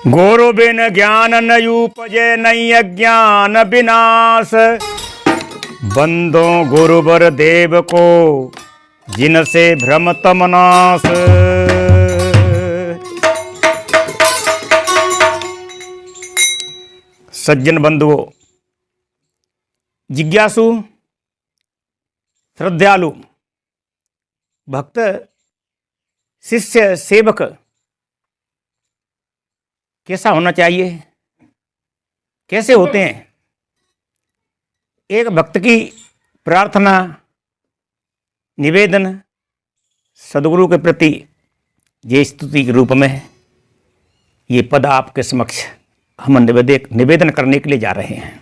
गुरु बिन ज्ञान न उपजे नहीं अज्ञान विनाश। बंदो गुरुवर देव को जिनसे भ्रम तम नाश। सज्जन बंधुओं, जिज्ञासु, श्रद्धालु भक्त, शिष्य, सेवक कैसा होना चाहिए, कैसे होते हैं? एक भक्त की प्रार्थना, निवेदन सदगुरु के प्रति ये स्तुति के रूप में ये पद आपके समक्ष हम निवेदन करने के लिए जा रहे हैं।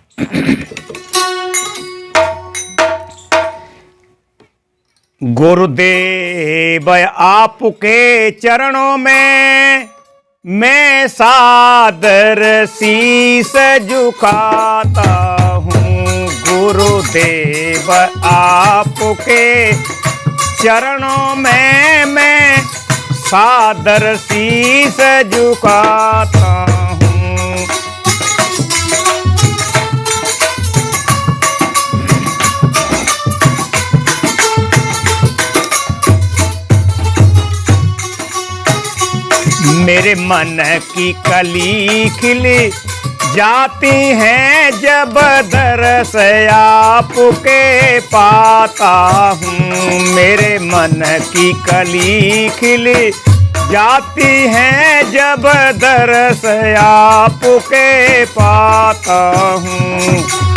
गुरुदेव आपके चरणों में मैं सादर शीस झुकाता हूँ। गुरुदेव आपके चरणों में मैं सादर शीस झुकाता हूँ। मेरे मन की कली खिली जाती है जब दरस आपके पाता हूँ। मेरे मन की कली खिली जाती है जब दरस आपके पाता हूँ।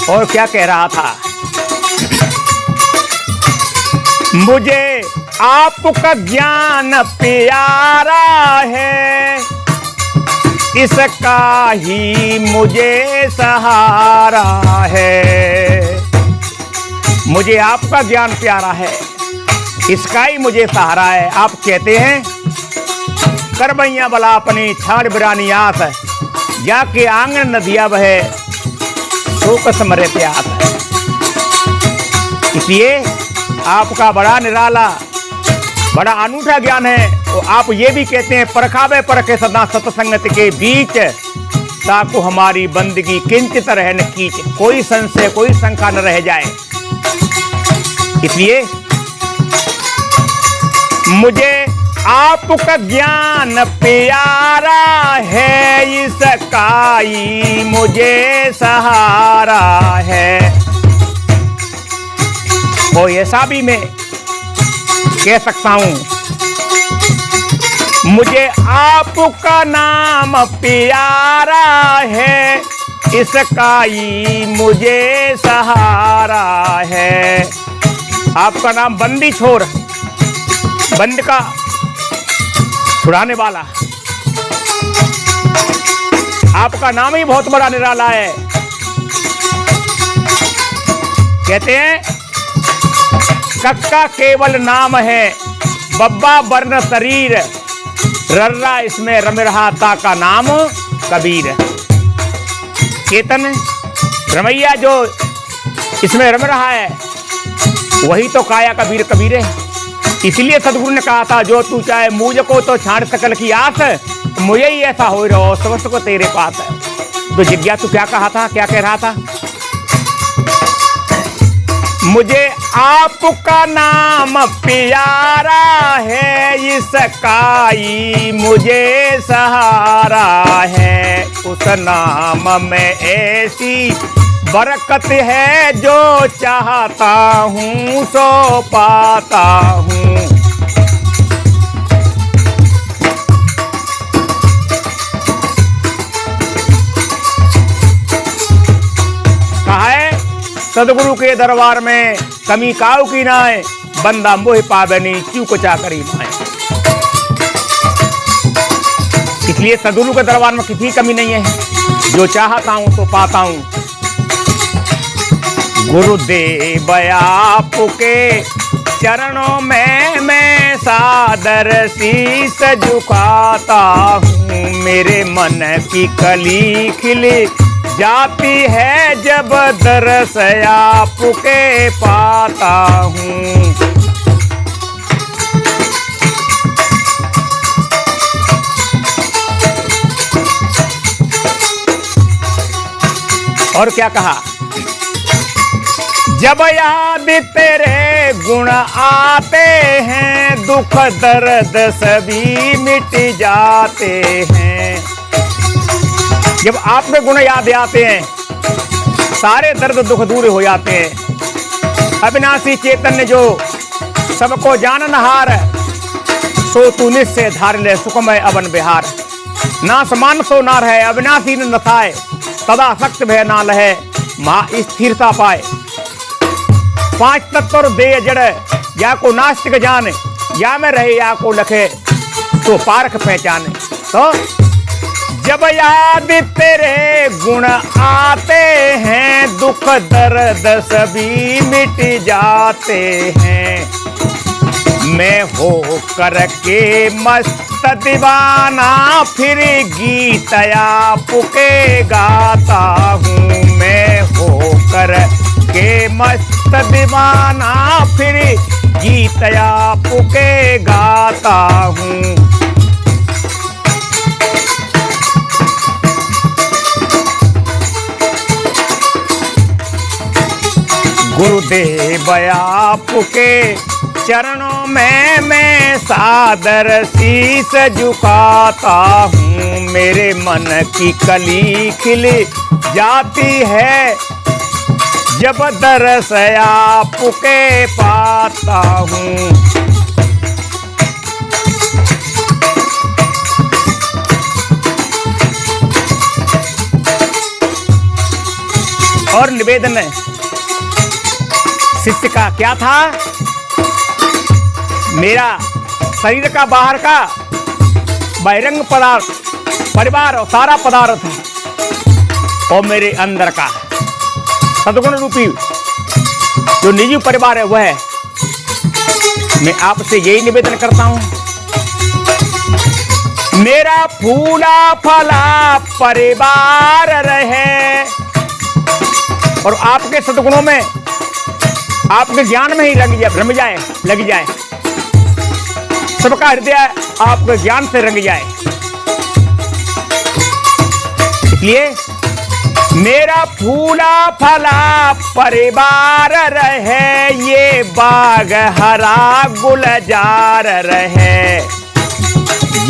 और क्या कह रहा था? मुझे आपका ज्ञान प्यारा है, इसका ही मुझे सहारा है। मुझे आपका ज्ञान प्यारा है, इसका ही मुझे सहारा है। आप कहते हैं कर भैया बला अपनी छाड़ बिरानी आस, जाके आंगन नदिया बहे शोक समरे प्यास। इसलिए आपका बड़ा निराला, बड़ा अनूठा ज्ञान है। तो आप ये भी कहते हैं परखावे परखे सदा सत्संगत के बीच, ताकू हमारी बंदगी किंचित रह न कीच। कोई संशय, कोई शंका न रह जाए। इसलिए मुझे आपका ज्ञान प्यारा है, इसका ही मुझे सहारा है। और ऐसा भी मैं कह सकता हूं, मुझे आपका नाम प्यारा है, इसका ही मुझे सहारा है। आपका नाम बंदी छोर, बंद का छुड़ाने वाला। आपका नाम ही बहुत बड़ा निराला है। कहते हैं कक्का केवल नाम है, बब्बा वर्ण शरीर, रर्रा इसमें रम रहा ता का नाम कबीर। केतन रमैया जो इसमें रम रहा है वही तो काया कबीर कबीर है। इसलिए सदगुरु ने कहा था, जो तू चाहे मुझ को तो छाड़ सकल की आस, मुझे ही ऐसा हो रहो समस्त को तेरे पास है। तो जिज्ञासु क्या कहा था, क्या कह रहा था? मुझे आपका नाम प्यारा है, इसका ही मुझे सहारा है। उस नाम में ऐसी बरकत है, जो चाहता हूँ सो पाता हूँ। कहा है सदगुरु के दरबार में कमी काऊ की नाय, बंदा मोह पावनी चूक चाकरी माए। इसलिए सदगुरु के दरबार में किसी कमी नहीं है, जो चाहता हूं तो पाता हूं। गुरुदेव आपके चरणों में मैं सादर शीस झुकाता हूँ। मेरे मन की कली खिली जाती है जब दरस आपके पाता हूँ। और क्या कहा, जब याद तेरे गुण आते हैं दुख दर्द सभी मिट जाते हैं। जब आपके गुण याद आते हैं सारे दर्द दुख दूर हो जाते हैं। अविनाशी चैतन्य जो सबको जाननहार, सो तू निश्चय धार ले सुखमय अवन बिहार। ना समान सो नार है अविनाशी न नथाए, सदा सक्त भय ना लहे महा स्थिरता पाए। पांच तत्व दे जड़, या को नास्तिक जाने, या में रहे या को लखे, तो पारख पहचाने। तो जब याद तेरे गुण आते हैं दुख दर्द सभी मिट जाते हैं। मैं हो करके मस्त दीवाना फिर गीत आपके गाता हूँ। मैं हो करके मस्त दीवाना फिर गीत आपके गाता हूँ। गुरुदेव आपके चरणों में मैं सादर शीस झुकाता हूँ। मेरे मन की कली खिल जाती है जब दरस आपके पाता हूँ। और निवेदन है शिष्य का क्या था, मेरा शरीर का बाहर का बहिरंग पदार्थ परिवार और सारा पदार्थ है, और मेरे अंदर का सद्गुण रूपी जो निजी परिवार है वह है। मैं आपसे यही निवेदन करता हूं, मेरा फूला फला परिवार रहे और आपके सद्गुणों में आपके ज्ञान में ही रंग जाए लग जाए, सबका हृदय आपके ज्ञान से रंग जाए। इसलिए मेरा फूला फला परिवार रहे, ये बाग हरा गुलजार रहे,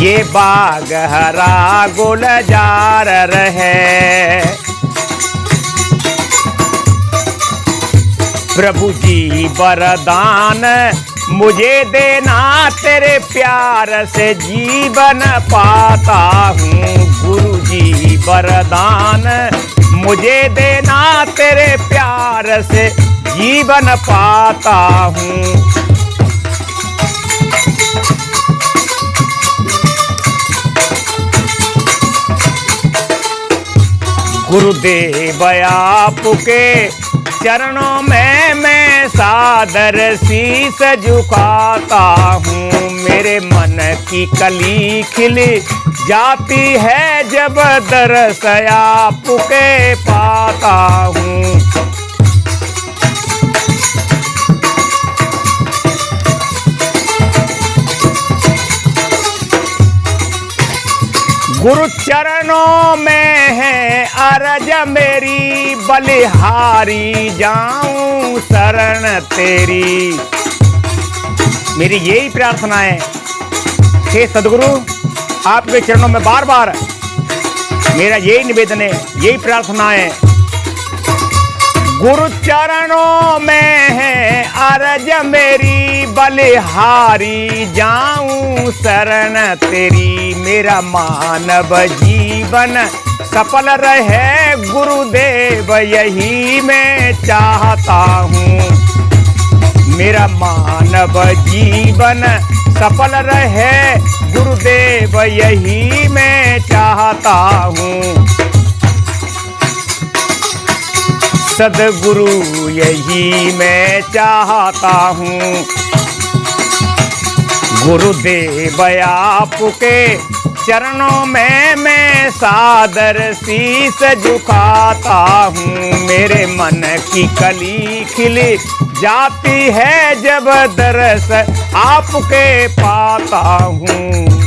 ये बाग हरा गुलजार रहे। प्रभु जी वरदान मुझे देना, तेरे प्यार से जीवन पाता हूँ। गुरु जी वरदान मुझे देना, तेरे प्यार से जीवन पाता हूँ। गुरुदेव आपके चरणों में मैं सादर शीस झुकाता हूँ। मेरे मन की कली खिल जाती है जब दरस आपके पाता हूँ। गुरु चरणों में है अर्ज मेरी, बलिहारी जाऊं शरण तेरी। मेरी यही प्रार्थना है, हे सदगुरु आपके चरणों में बार बार मेरा यही निवेदन है, यही प्रार्थना है। गुरु चरणों में है अर्ज मेरी, बलिहारी जाऊं शरण तेरी। मेरा मानव जीवन सफल रहे गुरुदेव यही मैं चाहता हूँ। मेरा मानव जीवन सफल रहे गुरुदेव यही मैं चाहता हूँ। सदगुरु यही मैं चाहता हूँ। गुरुदेव आपके चरणों में मैं सादर शीस झुकाता हूँ। मेरे मन की कली खिली जाती है जब दरस आपके पाता हूँ।